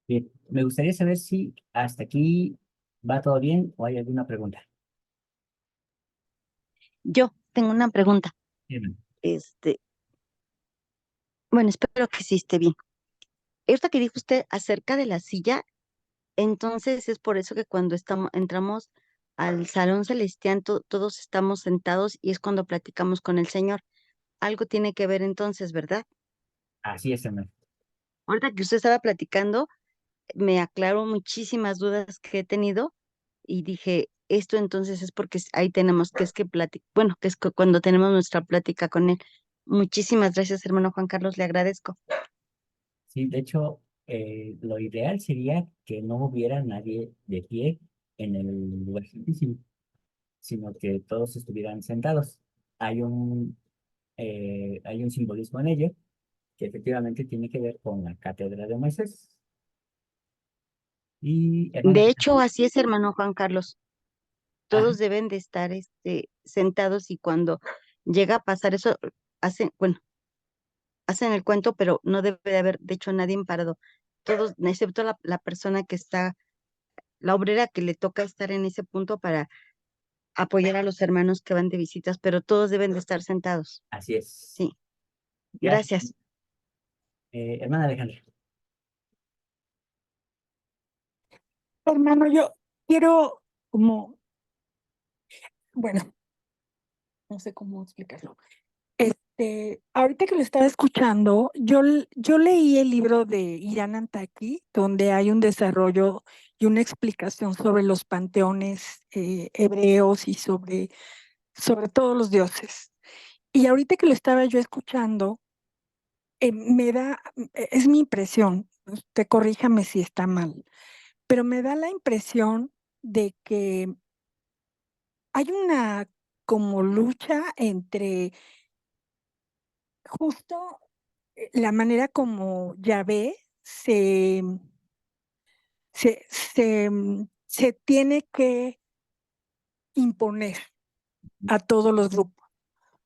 Bien, me gustaría saber si hasta aquí va todo bien o hay alguna pregunta. Yo tengo una pregunta. Bien. Este, bueno, espero que sí esté bien. Esta que dijo usted acerca de la silla, entonces es por eso que cuando entramos al salón celestial, todos estamos sentados y es cuando platicamos con el Señor. Algo tiene que ver entonces, ¿verdad? Así es, hermano. Ahorita que usted estaba platicando, me aclaró muchísimas dudas que he tenido y dije, esto entonces es porque ahí tenemos que es que platicar, bueno, que es cuando tenemos nuestra plática con él. Muchísimas gracias, hermano Juan Carlos, le agradezco. Sí, de hecho, lo ideal sería que no hubiera nadie de pie en el lugar santísimo, sino que todos estuvieran sentados. Hay hay un simbolismo en ello que efectivamente tiene que ver con la cátedra de Moisés. Y, hermana, De hecho, así es, hermano Juan Carlos. ajá, Todos deben de estar sentados y cuando llega a pasar eso, bueno, hacen el cuento, pero no debe de haber, de hecho, nadie parado. Todos, excepto la persona que está, la obrera que le toca estar en ese punto para apoyar a los hermanos que van de visitas, pero todos deben de estar sentados. así es. Sí, Gracias. gracias. Hermana Alejandra. Hermano, yo quiero como, bueno, no sé cómo explicarlo. Ahorita que lo estaba escuchando, yo leí el libro de Irán Antaki, donde hay un desarrollo y una explicación sobre los panteones hebreos y sobre todos los dioses. Y ahorita que lo estaba yo escuchando, es mi impresión, usted corríjame si está mal, pero me da la impresión de que hay una como lucha entre justo la manera como Yahvé se tiene que imponer a todos los grupos.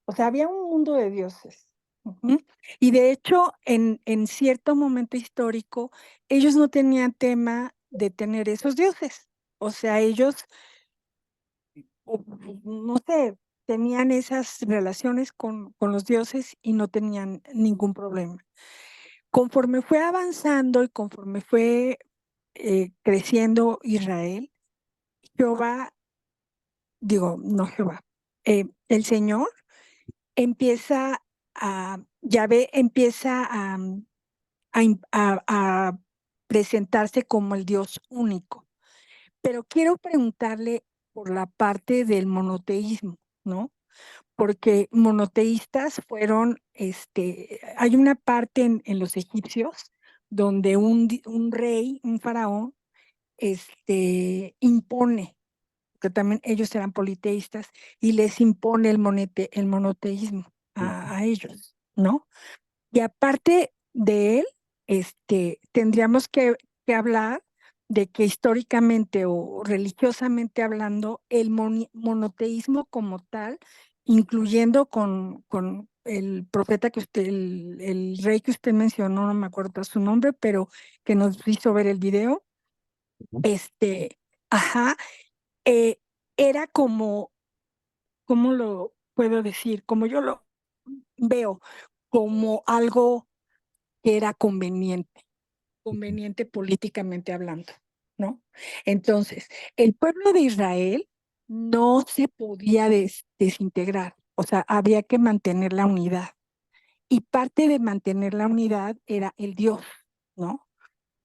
O sea, había un mundo de dioses. Ujú. Y de hecho, en cierto momento histórico, ellos no tenían tema de tener esos dioses. O sea, ellos no sé, tenían esas relaciones con los dioses y no tenían ningún problema. Conforme fue avanzando y conforme fue creciendo Israel, Jehová, digo, no Jehová, el Señor Yahvé empieza a presentarse como el Dios único. Pero quiero preguntarle por la parte del monoteísmo, ¿no? Porque monoteístas fueron, hay una parte en los egipcios donde un rey, un faraón, impone, que también ellos eran politeístas, y les impone el monoteísmo a ellos, ¿no? Y aparte de él, tendríamos que hablar de que históricamente o religiosamente hablando, el monoteísmo como tal, incluyendo con el profeta el rey que usted mencionó, no me acuerdo su nombre, pero que nos hizo ver el video, ajá, eh, era como, ¿cómo lo puedo decir? Como yo lo veo, como algo que era conveniente políticamente hablando, ¿no? Entonces, el pueblo de Israel no se podía desintegrar, o sea, había que mantener la unidad. Y parte de mantener la unidad era el Dios, ¿no?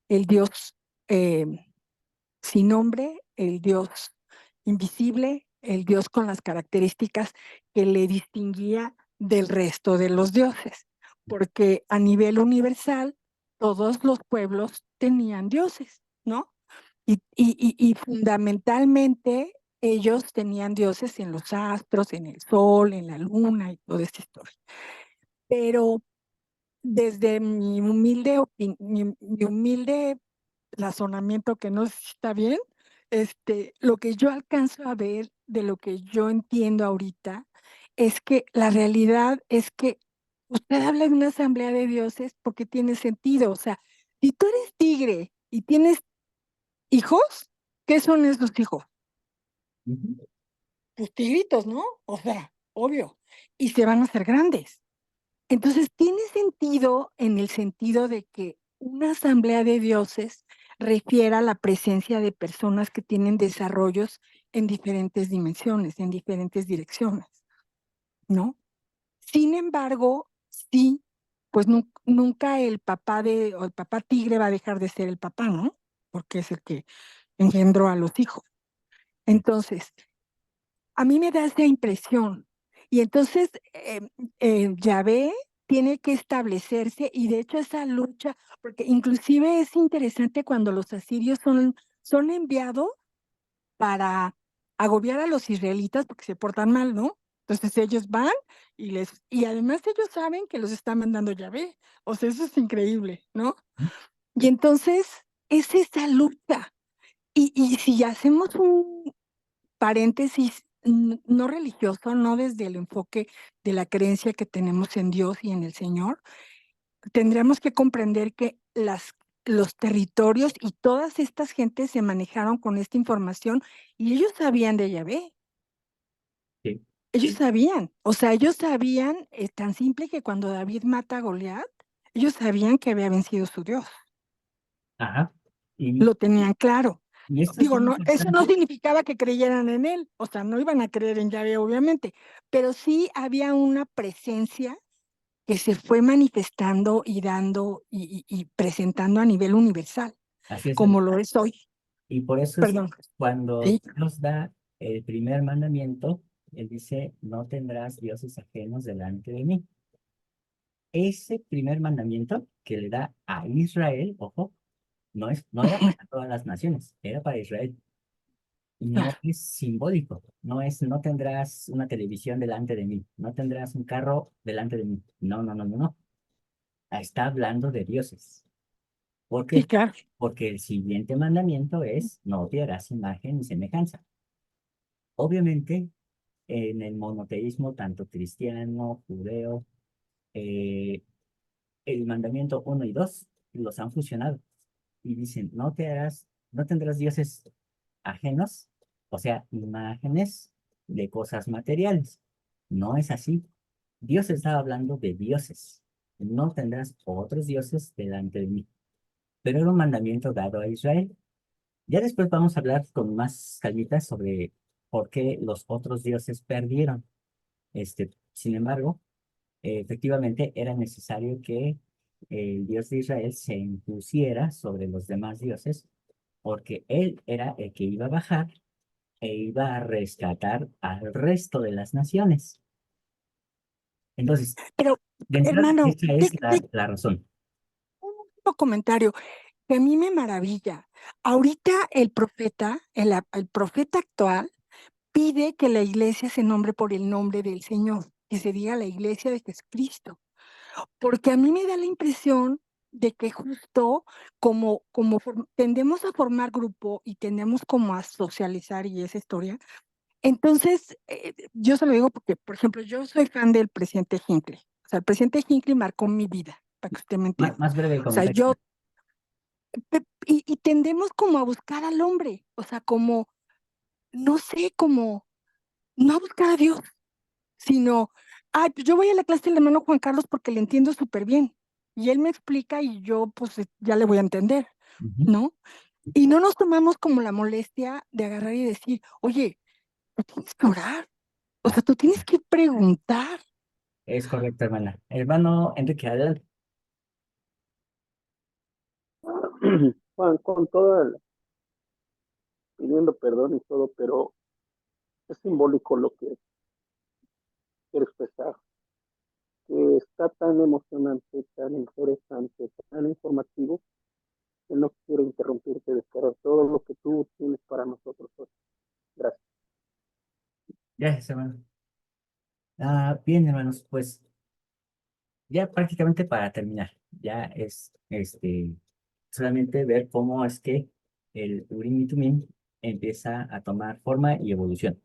El Dios eh, sin nombre, el Dios invisible, el Dios con las características que le distinguía del resto de los dioses, porque a nivel universal todos los pueblos tenían dioses, ¿no? Y fundamentalmente ellos tenían dioses en los astros, en el sol, en la luna y toda esta historia. Pero desde mi humilde razonamiento, que no sé si está bien, lo que yo alcanzo a ver de lo que yo entiendo ahorita es que la realidad es que usted habla de una asamblea de dioses porque tiene sentido. O sea, si tú eres tigre y tienes hijos, ¿qué son esos hijos? Ujú. Pues tigritos, ¿no? O sea, obvio. Y se van a hacer grandes. Entonces, tiene sentido en el sentido de que una asamblea de dioses refiere a la presencia de personas que tienen desarrollos en diferentes dimensiones, en diferentes direcciones, ¿no? Sin embargo, sí, pues nunca el papá o el papá tigre va a dejar de ser el papá, ¿no? Porque es el que engendró a los hijos. Entonces, a mí me da esa impresión. Y entonces, Yahvé tiene que establecerse y de hecho esa lucha, porque inclusive es interesante cuando los asirios son enviados para agobiar a los israelitas porque se portan mal, ¿no? Entonces ellos van y además ellos saben que los está mandando Yahvé. O sea, eso es increíble, ¿no? Y entonces es esa lucha. Y si hacemos un paréntesis no religioso, no desde el enfoque de la creencia que tenemos en Dios y en el Señor, tendríamos que comprender que los territorios y todas estas gentes se manejaron con esta información y ellos sabían de Yahvé, Sí, ellos sabían, o sea, ellos sabían, tan simple que cuando David mata a Goliat, ellos sabían que había vencido su Dios, ajá. Y, lo tenían claro. y esto es Digo, muy no, eso no importante. significaba que creyeran en él, o sea, no iban a creer en Yahvé, obviamente, pero sí había una presencia que se fue manifestando y dando y presentando a nivel universal, Así es, como lo es hoy. y por eso es Perdón, cuando sí, Dios da el primer mandamiento, Él dice, no tendrás dioses ajenos delante de mí. Ese primer mandamiento que le da a Israel, ojo, no era para todas las naciones, era para Israel. No claro, es simbólico, no tendrás una televisión delante de mí, no tendrás un carro delante de mí. No, no, no, no, no. Está hablando de dioses. ¿Por sí, qué? claro, Porque el siguiente mandamiento es, no te harás imagen ni semejanza. Obviamente, en el monoteísmo, tanto cristiano, judeo, eh, el mandamiento uno y 2 los han fusionado y dicen, no tendrás dioses ajenos, o sea, imágenes de cosas materiales. No es así. Dios estaba hablando de dioses. No tendrás otros dioses delante de mí. Pero era un mandamiento dado a Israel. Ya después vamos a hablar con más calmitas sobre por qué los otros dioses perdieron. Sin embargo, efectivamente era necesario que el Dios de Israel se impusiera sobre los demás dioses, porque él era el que iba a bajar e iba a rescatar al resto de las naciones. Entonces, pero de entrada, hermano, esta es la razón. un último comentario que a mí me maravilla. Ahorita el profeta actual pide que la iglesia se nombre por el nombre del Señor, que se diga la iglesia de Jesucristo. Porque a mí me da la impresión de que justo tendemos a formar grupo y tendemos como a socializar y esa historia, entonces yo se lo digo porque, por ejemplo, yo soy fan del presidente Hinckley. O sea, el presidente Hinckley marcó mi vida, para que usted me entienda. Más breve O sea, comentario. y tendemos como a buscar al hombre, o sea, como, no sé, como, no a buscar a Dios, sino, ay, pues yo voy a la clase del hermano Juan Carlos porque le entiendo súper bien. Y él me explica y yo pues ya le voy a entender, Ujú. ¿no? Y no nos tomamos como la molestia de agarrar y decir, oye, tú tienes que orar, o Ah, sea, tú tienes que preguntar. es correcto, hermana. Hermano Enrique, adelante. Juan, con toda, pidiendo perdón y todo, pero es simbólico lo que quiero expresar, que está tan emocionante, tan interesante, tan informativo, que no quiero interrumpirte, descargar todo lo que tú tienes para nosotros hoy. Gracias. Gracias, hermano. Bien, hermanos, pues ya prácticamente para terminar, ya es solamente ver cómo es que el Urim y Tumim empieza a tomar forma y evolución.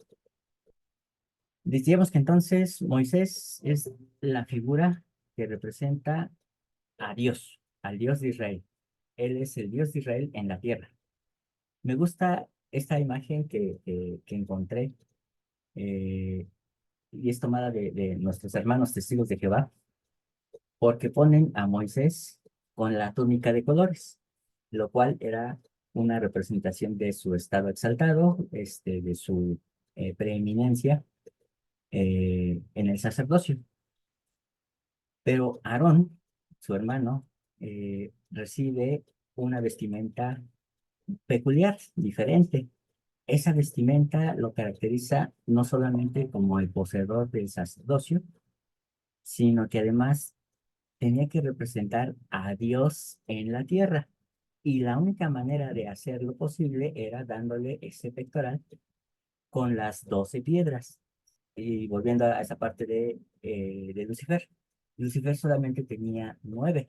Decíamos que entonces Moisés es la figura que representa a Dios, al Dios de Israel. Él es el Dios de Israel en la tierra. Me gusta esta imagen que encontré, eh, y es tomada de nuestros hermanos testigos de Jehová, porque ponen a Moisés con la túnica de colores, lo cual era una representación de su estado exaltado, de su preeminencia en el sacerdocio. Pero Aarón, su hermano, recibe una vestimenta peculiar, diferente. Esa vestimenta lo caracteriza no solamente como el poseedor del sacerdocio, sino que además tenía que representar a Dios en la tierra. Y la única manera de hacerlo posible era dándole ese pectoral con las 12 piedras. Y volviendo a esa parte de Lucifer, Lucifer solamente tenía 9.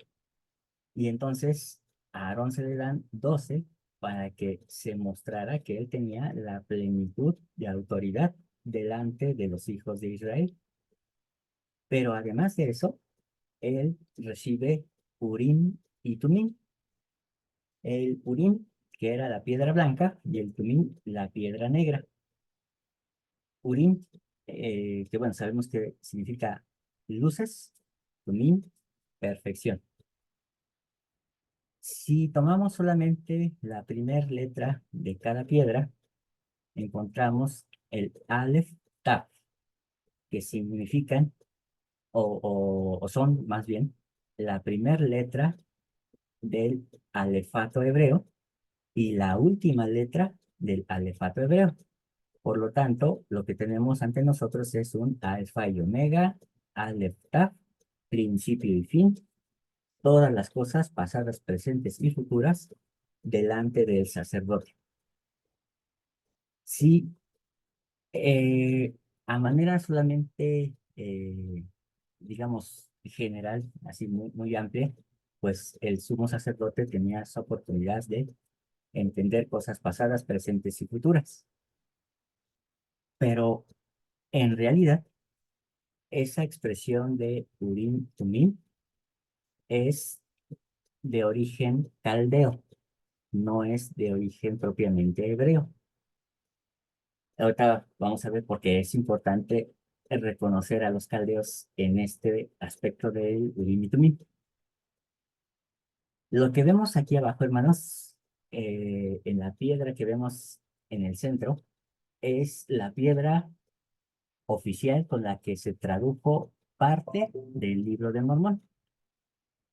Y entonces a Aarón se le dan 12 para que se mostrara que él tenía la plenitud de autoridad delante de los hijos de Israel. Pero además de eso, él recibe Urim y Tumim. El Urim, que era la piedra blanca, y el Tumim, la piedra negra. Urim, que bueno, sabemos que significa luces, Tumim, perfección. Si tomamos solamente la primera letra de cada piedra, encontramos el Aleph Taf, que significan, o son más bien, la primera letra del alefato hebreo y la última letra del alefato hebreo. Por lo tanto, lo que tenemos ante nosotros es un alfa y omega, Aleph Taf, principio y fin, todas las cosas pasadas, presentes y futuras delante del sacerdote. Sí, eh, a manera solamente, digamos, general, así muy, muy amplia, pues el sumo sacerdote tenía esa oportunidad de entender cosas pasadas, presentes y futuras. Pero en realidad, esa expresión de Urim Tumim es de origen caldeo, no es de origen propiamente hebreo. Ahorita vamos a ver por qué es importante reconocer a los caldeos en este aspecto del Urim y Tumim. Lo que vemos aquí abajo, hermanos, en la piedra que vemos en el centro, es la piedra oficial con la que se tradujo parte del Libro de Mormón.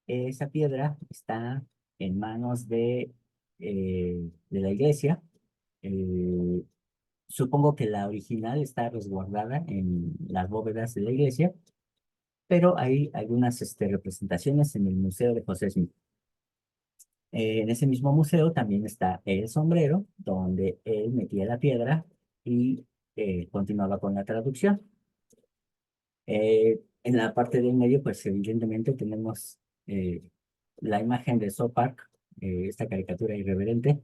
Esa piedra está en manos de la iglesia. Eh, Supongo que la original está resguardada en las bóvedas de la iglesia, pero hay algunas representaciones en el Museo de José Smith. En ese mismo museo también está el sombrero, donde él metía la piedra y continuaba con la traducción. En la parte del medio, pues evidentemente tenemos eh, la imagen de Zopark, esta caricatura irreverente,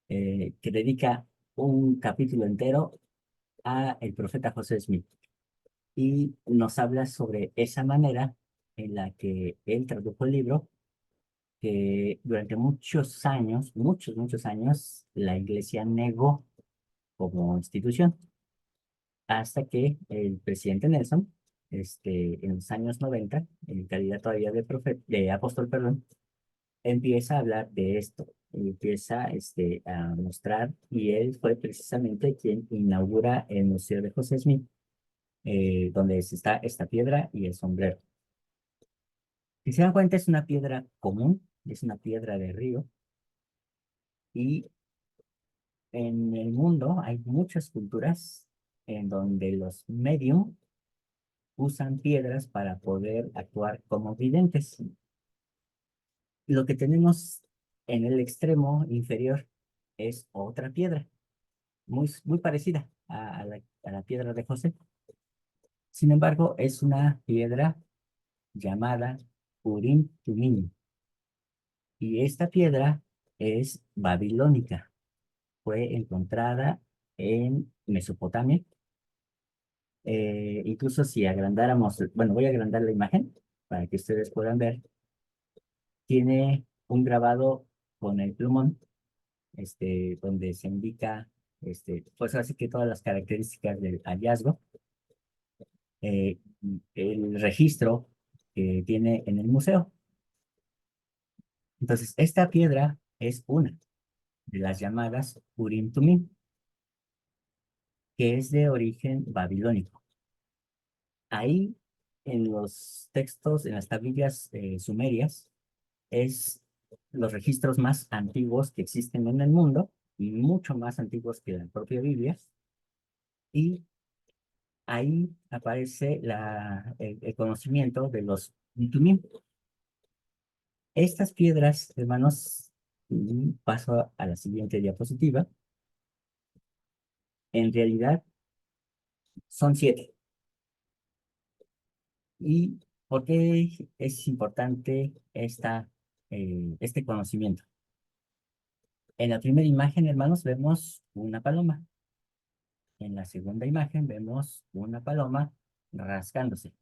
que dedica un capítulo entero a el profeta José Smith y nos habla sobre esa manera en la que él tradujo el libro, que durante muchos años, muchos años, la iglesia negó como institución, hasta que el presidente Nelson, en los años 90, en calidad todavía de apóstol, perdón, empieza a hablar de esto, empieza a mostrar, y él fue precisamente quien inaugura el Museo de José Smith, donde está esta piedra y el sombrero. Si se dan cuenta, es una piedra común, es una piedra de río, y en el mundo hay muchas culturas en donde los medium usan piedras para poder actuar como videntes. Lo que tenemos en el extremo inferior es otra piedra, muy parecida a la piedra de José. Sin embargo, es una piedra llamada Urim Tumim. Y esta piedra es babilónica. Fue encontrada en Mesopotamia. Incluso si agrandáramos, bueno, voy a agrandar la imagen para que ustedes puedan ver. Tiene un grabado con el plumón, donde se indica, pues así que todas las características del hallazgo, eh, el registro que tiene en el museo. Entonces, esta piedra es una de las llamadas Urim Tumim, que es de origen babilónico. Ahí, en los textos, en las tablillas sumerias, es los registros más antiguos que existen en el mundo y mucho más antiguos que la propia Biblia. Y ahí aparece el conocimiento de los Tumim. Estas piedras, hermanos, paso a la siguiente diapositiva, en realidad son 7. ¿Y por qué es importante este conocimiento? En la primera imagen, hermanos, vemos una paloma. En la segunda imagen vemos una paloma rascándose,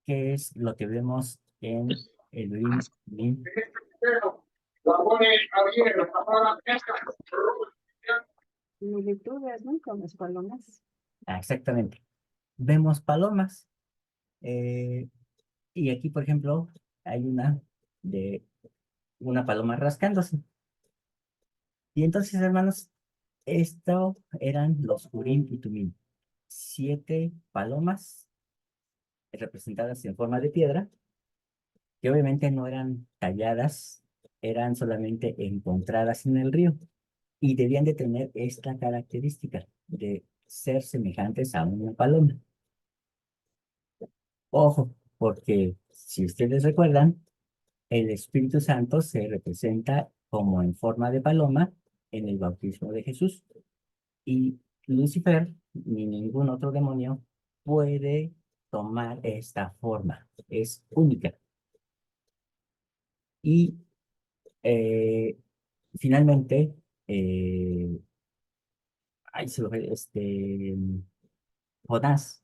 que es lo que vemos en el Urim Tumim. Similitudes, ¿no? Con las palomas. Exactamente. Vemos palomas. eh, y aquí, por ejemplo, hay de una paloma rascándose. Y entonces, hermanos, esto eran los Urim y Tumim. 7 palomas representadas en forma de piedra, que obviamente no eran talladas, eran solamente encontradas en el río y debían de tener esta característica de ser semejantes a una paloma. Ojo, porque si ustedes recuerdan, el Espíritu Santo se representa como en forma de paloma en el bautismo de Jesús. Y Lucifer, ni ningún otro demonio, puede tomar esta forma. Es única. Y eh, finalmente, eh, ay, se lo ve, Jonás,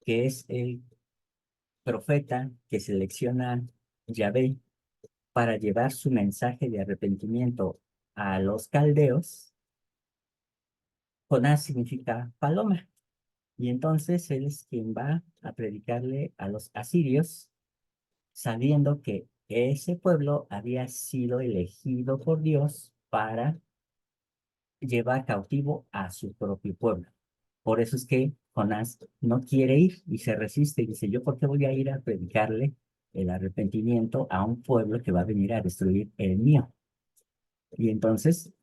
que es el profeta que selecciona Yahvé para llevar su mensaje de arrepentimiento a los caldeos. Jonás significa paloma. Y entonces él es quien va a predicarle a los asirios, sabiendo que ese pueblo había sido elegido por Dios para llevar cautivo a su propio pueblo. Por eso es que Jonás no quiere ir y se resiste y dice, ¿yo por qué voy a ir a predicarle el arrepentimiento a un pueblo que va a venir a destruir el mío? Y entonces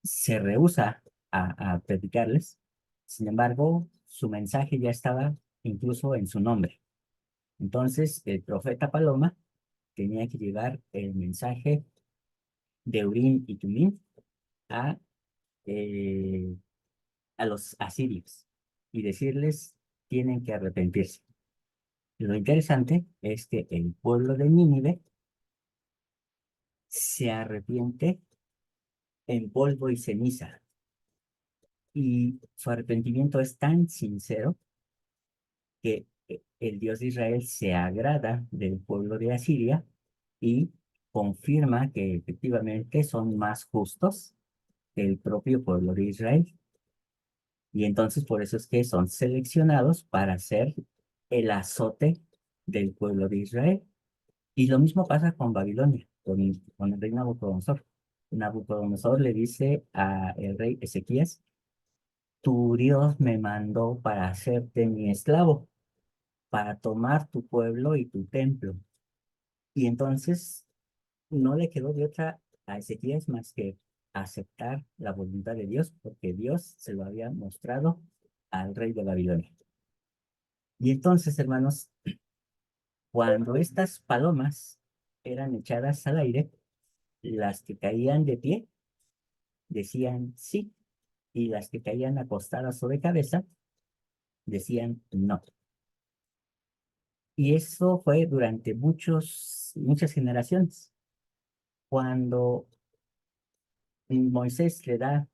se rehúsa a predicarles. Sin embargo, su mensaje ya estaba incluso en su nombre. Entonces, el profeta Paloma tenía que llevar el mensaje de Urim y Tumim a, eh, a los asirios y decirles, tienen que arrepentirse. Lo interesante es que el pueblo de Nínive se arrepiente en polvo y ceniza. Y su arrepentimiento es tan sincero que el Dios de Israel se agrada del pueblo de Asiria y confirma que efectivamente son más justos que el propio pueblo de Israel. Y entonces por eso es que son seleccionados para ser el azote del pueblo de Israel. Y lo mismo pasa con Babilonia, con el rey Nabucodonosor. Nabucodonosor le dice al rey Ezequías, tu Dios me mandó para hacerte mi esclavo, para tomar tu pueblo y tu templo. Y entonces no le quedó de otra a Ezequías más que aceptar la voluntad de Dios, porque Dios se lo había mostrado al rey de Babilonia. Y entonces, hermanos, cuando estas palomas eran echadas al aire, las que caían de pie decían sí, y las que caían acostadas o de cabeza decían no. Y eso fue durante muchas generaciones. Cuando Moisés le da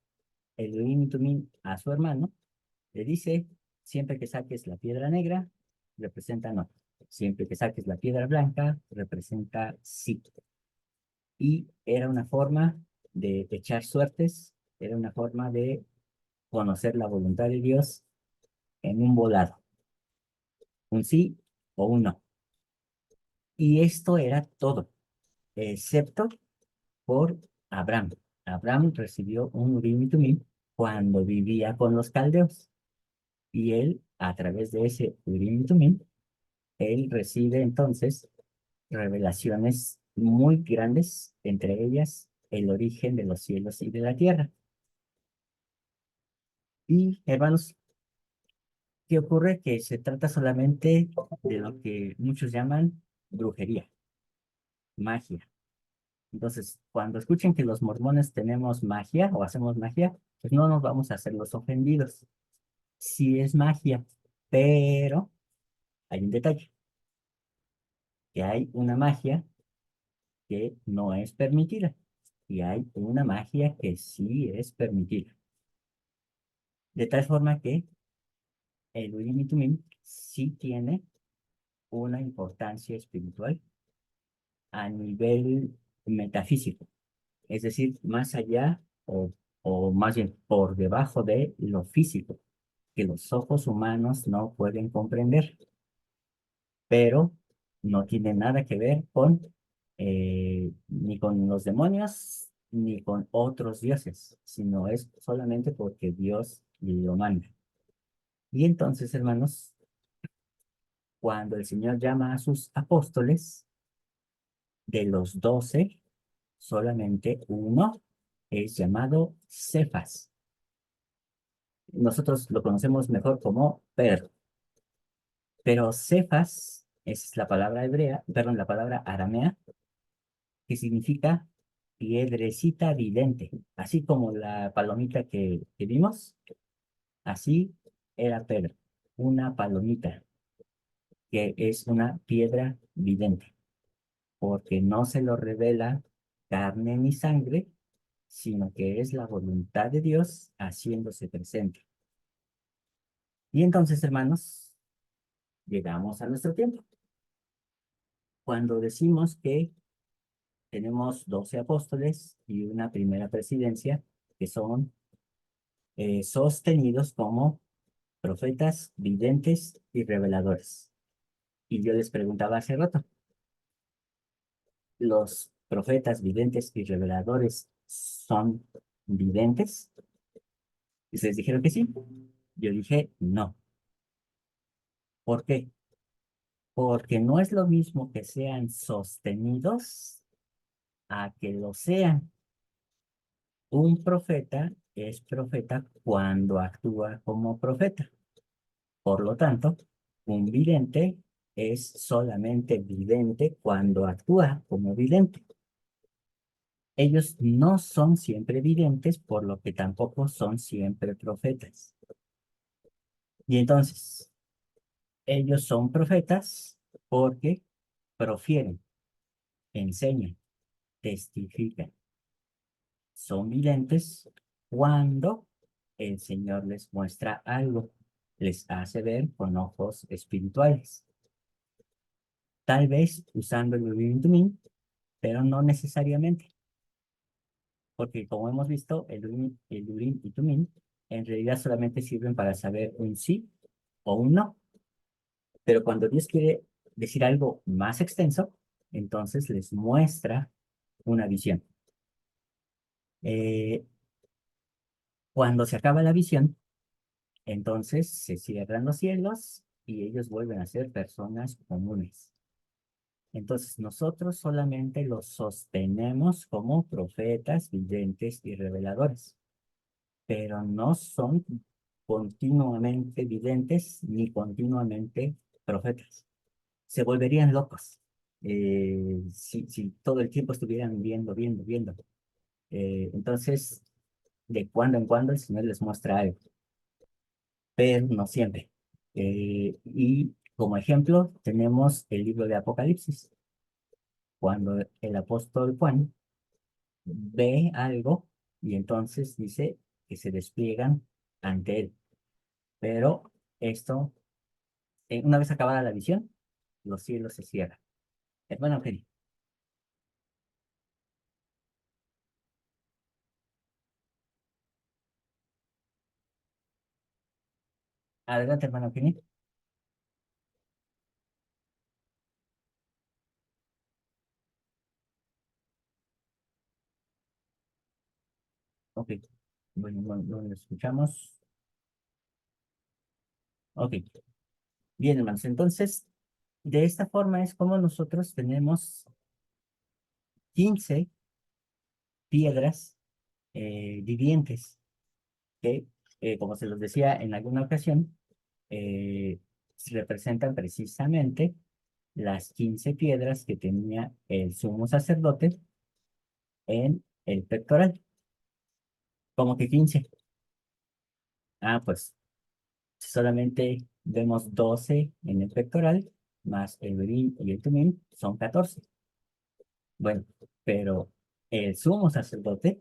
el Urim y Tumim a su hermano, le dice, siempre que saques la piedra negra, representa no. Siempre que saques la piedra blanca, representa sí. y era una forma de echar suertes, era una forma de conocer la voluntad de Dios en un volado, un sí o un no. Y esto era todo, excepto por Abraham. Abraham recibió un Urim y Tumim cuando vivía con los caldeos. Y él, a través de ese Urim y Tumim, él recibe entonces revelaciones muy grandes, entre ellas el origen de los cielos y de la tierra. Y, hermanos, ¿qué ocurre? Que se trata solamente de lo que muchos llaman brujería, magia. Entonces, cuando escuchen que los mormones tenemos magia o hacemos magia, pues no nos vamos a hacer los ofendidos. Sí es magia, pero hay un detalle, que hay una magia que no es permitida y hay una magia que sí es permitida. De tal forma que el Urim y Tumim sí tiene una importancia espiritual a nivel metafísico, es decir, más allá o más bien por debajo de lo físico, que los ojos humanos no pueden comprender, pero no tiene nada que ver con ni con los demonios ni con otros dioses, sino es solamente porque Dios lo manda. Y entonces, hermanos, cuando el Señor llama a sus apóstoles, de los 12, solamente uno es llamado Cefas. Nosotros lo conocemos mejor como Pedro, pero Cefas es la palabra hebrea, perdón, la palabra aramea, que significa piedrecita vidente, así como la palomita que vimos, así era Pedro, una palomita, que es una piedra vidente, porque no se lo revela carne ni sangre, sino que es la voluntad de Dios haciéndose presente. Y entonces, hermanos, llegamos a nuestro tiempo. Cuando decimos que tenemos 12 apóstoles y una primera presidencia, que son sostenidos como profetas, videntes y reveladores. Y yo les preguntaba hace rato, ¿los profetas, videntes y reveladores son videntes? Y ustedes dijeron que sí. Yo dije no. ¿Por qué? Porque no es lo mismo que sean sostenidos a que lo sean. Un profeta es profeta cuando actúa como profeta. Por lo tanto, un vidente es solamente vidente cuando actúa como vidente. Ellos no son siempre videntes, por lo que tampoco son siempre profetas. Y entonces, ellos son profetas porque profieren, enseñan, testifican. Son videntes cuando el Señor les muestra algo, les hace ver con ojos espirituales. Tal vez usando el Urim y Tumim, pero no necesariamente, porque como hemos visto, el Urim y Tumim en realidad solamente sirven para saber un sí o un no, pero cuando Dios quiere decir algo más extenso, entonces les muestra una visión. Eh, Cuando se acaba la visión, entonces se cierran los cielos y ellos vuelven a ser personas comunes. Entonces nosotros solamente los sostenemos como profetas, videntes y reveladores, pero no son continuamente videntes ni continuamente profetas. Se volverían locos si todo el tiempo estuvieran viendo. Entonces, de cuando en cuando el Señor les muestra algo, pero no siempre. Y como ejemplo tenemos el libro de Apocalipsis, cuando el apóstol Juan ve algo y entonces dice que se despliegan ante él. Pero esto, una vez acabada la visión, los cielos se cierran. Hermano Eugenio. Adelante, hermano Kenny. Ok, bueno, no lo escuchamos. Ok, bien, hermanos. Entonces, de esta forma es como nosotros tenemos 15 piedras vivientes que, como se los decía en alguna ocasión, representan precisamente las 15 piedras que tenía el sumo sacerdote en el pectoral. ¿Cómo que 15? Ah, pues si solamente vemos 12 en el pectoral, más el Urim y el Tumim, son 14. Bueno, pero el sumo sacerdote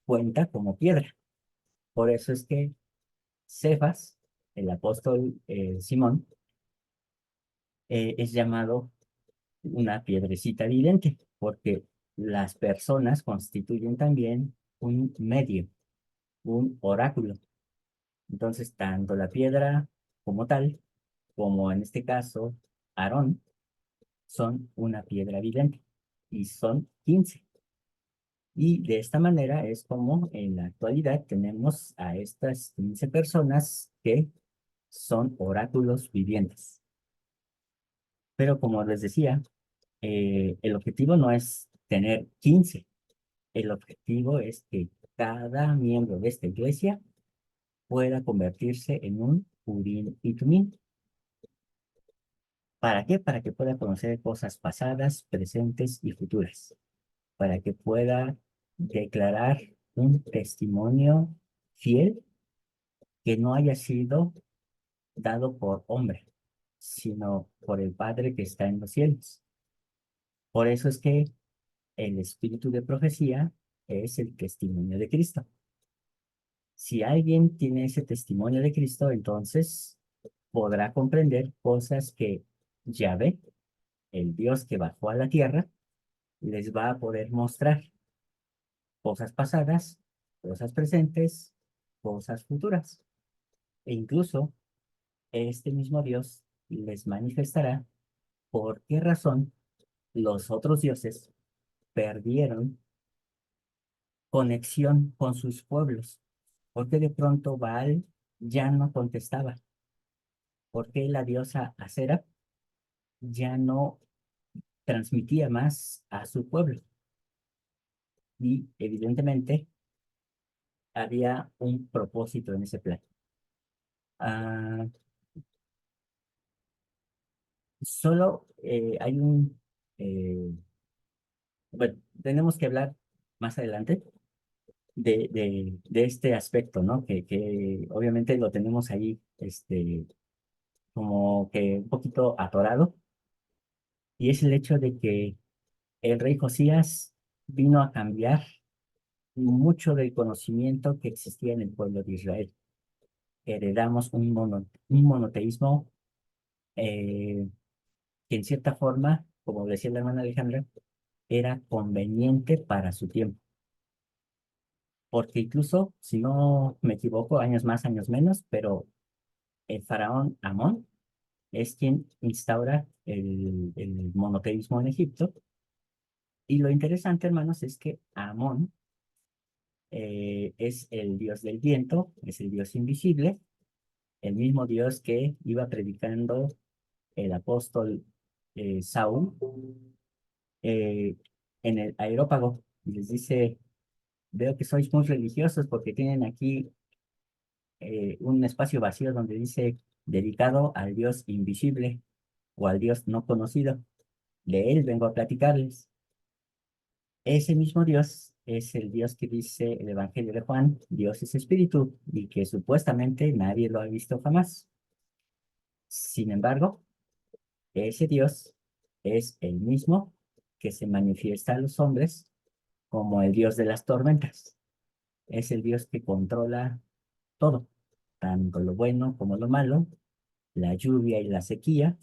cuenta como piedra. Por eso es que Cefas, el apóstol Simón, es llamado una piedrecita vidente, porque las personas constituyen también un medio, un oráculo. Entonces, tanto la piedra como tal, como en este caso Aarón, son una piedra vidente y son 15. Y de esta manera es como en la actualidad tenemos a estas 15 personas que son oráculos vivientes. Pero como les decía, el objetivo no es tener 15. El objetivo es que cada miembro de esta iglesia pueda convertirse en un Urim y Tumim. ¿Para qué? Para que pueda conocer cosas pasadas, presentes y futuras. Para que pueda declarar un testimonio fiel que no haya sido dado por hombre, sino por el Padre que está en los cielos. Por eso es que el espíritu de profecía es el testimonio de Cristo. Si alguien tiene ese testimonio de Cristo, entonces podrá comprender cosas que Yahvé, el Dios que bajó a la tierra, les va a poder mostrar. Cosas pasadas, cosas presentes, cosas futuras. E incluso este mismo Dios les manifestará por qué razón los otros dioses perdieron conexión con sus pueblos. Porque de pronto Baal ya no contestaba. Porque la diosa Acera ya no transmitía más a su pueblo. Y evidentemente había un propósito en ese plan. Ah, solo hay bueno, tenemos que hablar más adelante de este aspecto, ¿no? Que obviamente lo tenemos ahí, como que un poquito atorado, y es el hecho de que el rey Josías vino a cambiar mucho del conocimiento que existía en el pueblo de Israel. Heredamos un monoteísmo eh, que en cierta forma, como decía la hermana Alejandra, era conveniente para su tiempo. Porque incluso, si no me equivoco, años más, años menos, pero el faraón Amón es quien instaura el monoteísmo en Egipto. Y lo interesante, hermanos, es que Amón es el dios del viento, es el dios invisible, el mismo dios que iba predicando el apóstol Saúl eh, en el aerópago. Y les dice, veo que sois muy religiosos porque tienen aquí un espacio vacío donde dice dedicado al Dios invisible o al Dios no conocido. De él vengo a platicarles. Ese mismo Dios es el Dios que dice el Evangelio de Juan, Dios es espíritu y que supuestamente nadie lo ha visto jamás. Sin embargo, ese Dios es el mismo que se manifiesta a los hombres como el Dios de las tormentas. Es el Dios que controla todo, tanto lo bueno como lo malo, la lluvia y la sequía.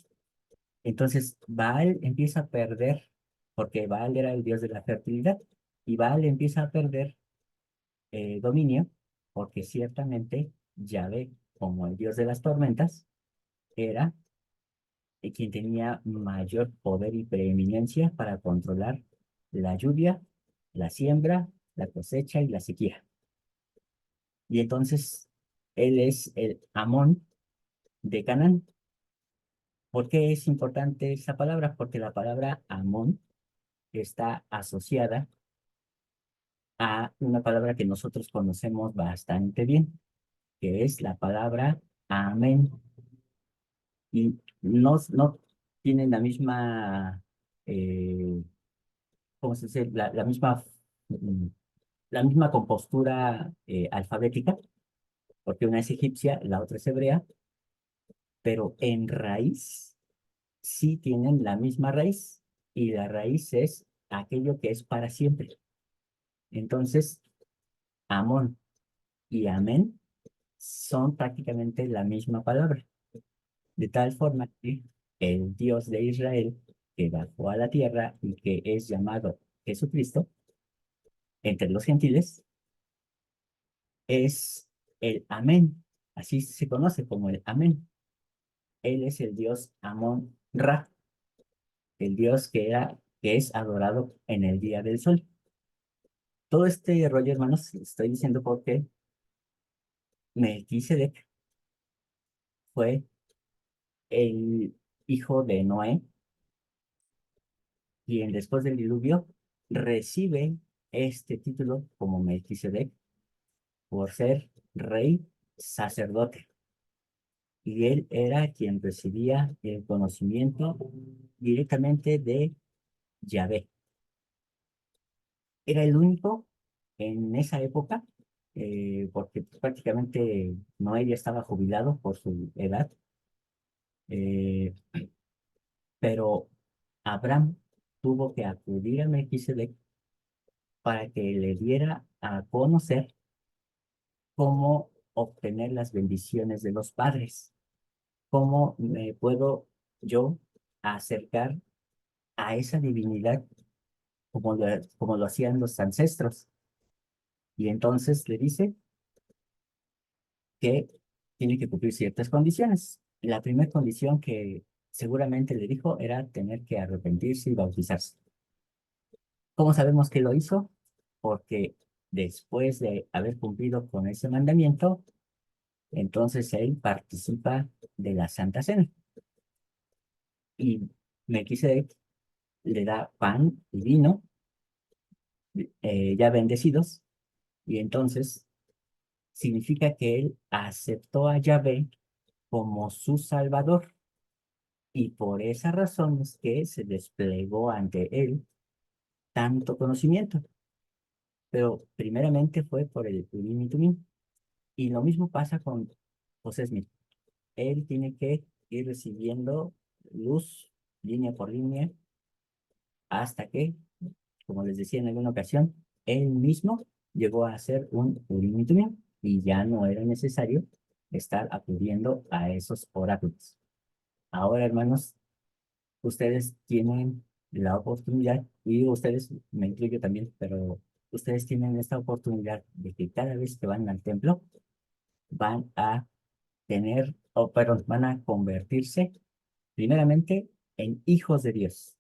Entonces, Baal empieza a perder, porque Baal era el dios de la fertilidad, y Baal empieza a perder dominio, porque ciertamente Yahvé como el dios de las tormentas, era quien tenía mayor poder y preeminencia para controlar la lluvia, la siembra, la cosecha y la sequía. Y entonces él es el Amón de Canaán. ¿Por qué es importante esa palabra? Porque la palabra Amón está asociada a una palabra que nosotros conocemos bastante bien, que es la palabra amén. Y no tienen la misma, ¿cómo se dice? Mm, la misma compostura alfabética, porque una es egipcia, la otra es hebrea, pero en raíz sí tienen la misma raíz, y la raíz es aquello que es para siempre. Entonces, amón y amén son prácticamente la misma palabra, de tal forma que el Dios de Israel, que bajó a la tierra y que es llamado Jesucristo, entre los gentiles, es el Amén. Así se conoce como el Amén. Él es el Dios Amón-Ra, el Dios que es adorado en el día del sol. Todo este rollo, hermanos, estoy diciendo porque Melquisedec fue el hijo de Noé, quien después del diluvio recibe este título como Melquisedec por ser rey sacerdote. Y él era quien recibía el conocimiento directamente de Yahvé. Era el único en esa época, porque prácticamente Noé ya estaba jubilado por su edad, eh, pero Abraham tuvo que acudir a Melquisedec para que le diera a conocer cómo obtener las bendiciones de los padres, cómo me puedo yo acercar a esa divinidad como lo hacían los ancestros. Y entonces le dice que tiene que cumplir ciertas condiciones. La primera condición que seguramente le dijo era tener que arrepentirse y bautizarse. ¿Cómo sabemos que lo hizo? Porque después de haber cumplido con ese mandamiento, entonces él participa de la Santa Cena. Y Melquisedec le da pan y vino, ya bendecidos, y entonces significa que él aceptó a Yahvé como su Salvador, y por esa razón es que se desplegó ante él tanto conocimiento. Pero primeramente fue por el Urim y Tumim. Y lo mismo pasa con José Smith. Él tiene que ir recibiendo luz línea por línea hasta que, como les decía en alguna ocasión, él mismo llegó a hacer un Urim y Tumim y ya no era necesario estar acudiendo a esos oráculos. Ahora, hermanos, ustedes tienen la oportunidad, y digo ustedes, me incluyo también, pero ustedes tienen esta oportunidad de que cada vez que van al templo, van a perdón, van a convertirse primeramente en hijos de Dios.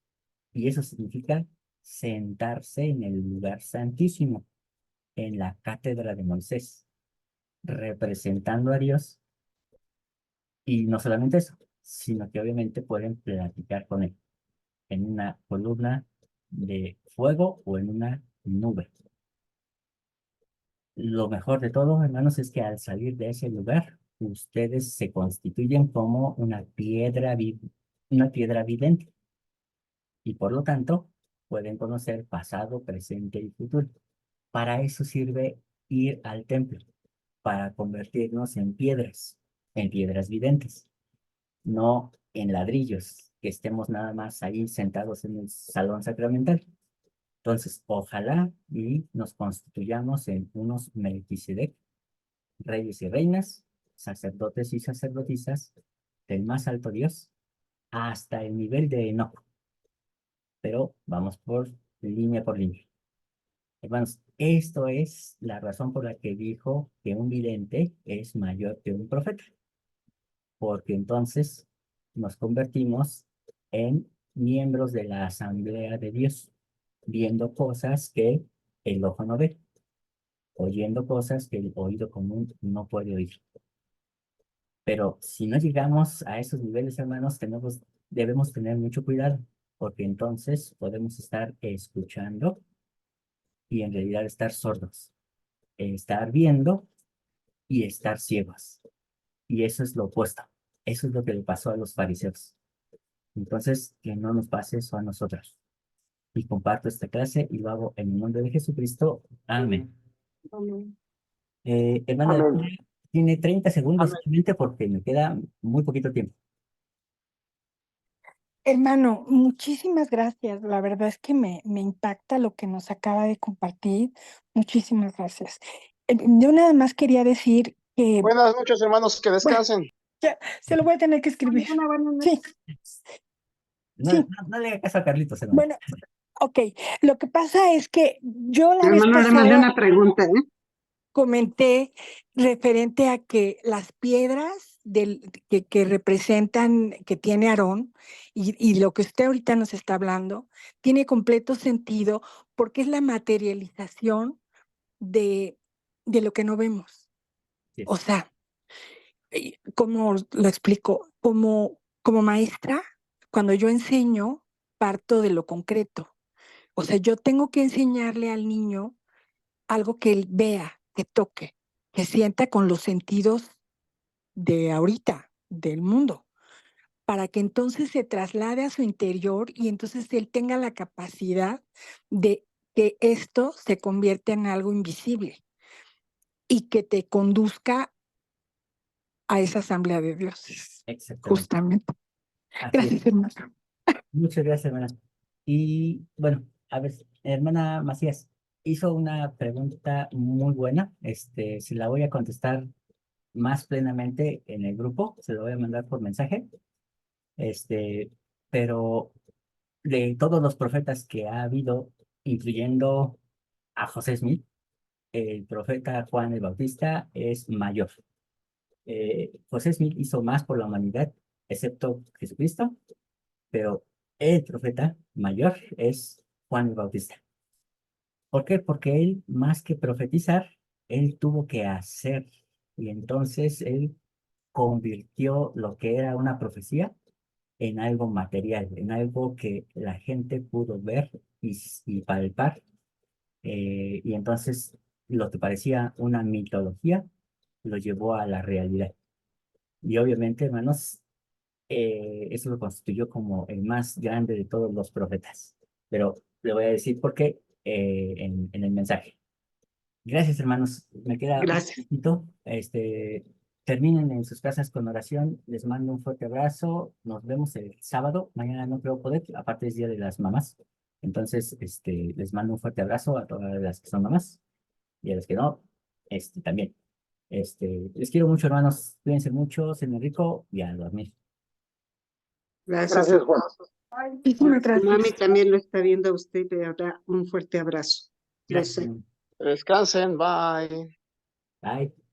Y eso significa sentarse en el lugar santísimo, en la cátedra de Moisés, representando a Dios. Y no solamente eso, sino que obviamente pueden platicar con él en una columna de fuego o en una nube. Lo mejor de todo, hermanos, es que al salir de ese lugar, ustedes se constituyen como una piedra vidente, y por lo tanto pueden conocer pasado, presente y futuro. Para eso sirve ir al templo, para convertirnos en piedras videntes, no en ladrillos, que estemos nada más ahí sentados en el salón sacramental. Entonces, ojalá y nos constituyamos en unos Melquisedec, reyes y reinas, sacerdotes y sacerdotisas del más alto Dios, hasta el nivel de Enoc. Pero vamos por línea por línea. Hermanos, esto es la razón por la que dijo que un vidente es mayor que un profeta, porque entonces nos convertimos en miembros de la asamblea de Dios, viendo cosas que el ojo no ve, oyendo cosas que el oído común no puede oír. Pero si no llegamos a esos niveles, hermanos, debemos tener mucho cuidado, porque entonces podemos estar escuchando y en realidad estar sordos, estar viendo y estar ciegos. Y eso es lo opuesto. Eso es lo que le pasó a los fariseos. Entonces, que no nos pase eso a nosotros. Y comparto esta clase y lo hago en el nombre de Jesucristo. Amén. Amén. Hermana, Amén. tiene 30 segundos solamente porque me queda muy poquito tiempo. Hermano, muchísimas gracias. La verdad es que me impacta lo que nos acaba de compartir. Muchísimas gracias. Yo nada más quería decir que, Buenas noches, hermanos, que bueno, descansen. ya, se lo voy a tener que escribir. Una buena Sí, No, sí. no le haga caso a Carlitos, hermano. Bueno, ok. Lo que pasa es que yo la vez Hermano, le mandé pasada una pregunta, ¿eh? comenté referente a que las piedras que representan, que tiene Aarón, y lo que usted ahorita nos está hablando, tiene completo sentido porque es la materialización de lo que no vemos. Sí, O sea, ¿cómo lo explico? Como maestra, cuando yo enseño, parto de lo concreto. O sea, yo tengo que enseñarle al niño algo que él vea, que toque, que sienta con los sentidos de ahorita, del mundo, para que entonces se traslade a su interior y entonces él tenga la capacidad de que esto se convierta en algo invisible y que te conduzca a esa asamblea de dioses, exactamente. justamente. Así es. Gracias, hermano. Muchas gracias, hermana. Y bueno, a ver, hermana Macías hizo una pregunta muy buena. Se la voy a contestar más plenamente en el grupo. Se lo voy a mandar por mensaje. Este, pero de todos los profetas que ha habido, incluyendo a José Smith, el profeta Juan el Bautista es mayor. José Smith hizo más por la humanidad, excepto Jesucristo, pero el profeta mayor es Juan el Bautista. ¿Por qué? Porque él, más que profetizar, él tuvo que hacer. Y entonces él convirtió lo que era una profecía en algo material, en algo que la gente pudo ver y palpar. Y entonces lo que parecía una mitología lo llevó a la realidad. Y obviamente, hermanos, eso lo constituyó como el más grande de todos los profetas. Pero le voy a decir por qué en el mensaje. Gracias, hermanos. Me queda un Gracias. poquito. Terminen en sus casas con oración. Les mando un fuerte abrazo. Nos vemos el sábado. Mañana no creo poder, aparte es Día de las Mamás. Entonces, les mando un fuerte abrazo a todas las que son mamás y a las que no, también. Les quiero mucho, hermanos. Cuídense mucho, sean rico y a dormir. Gracias. Gracias, Juan. Muchísimas Su mami gracias. también lo está viendo a usted y le da un fuerte abrazo. Lo Gracias. sé. hermano. Descansen, bye. Bye.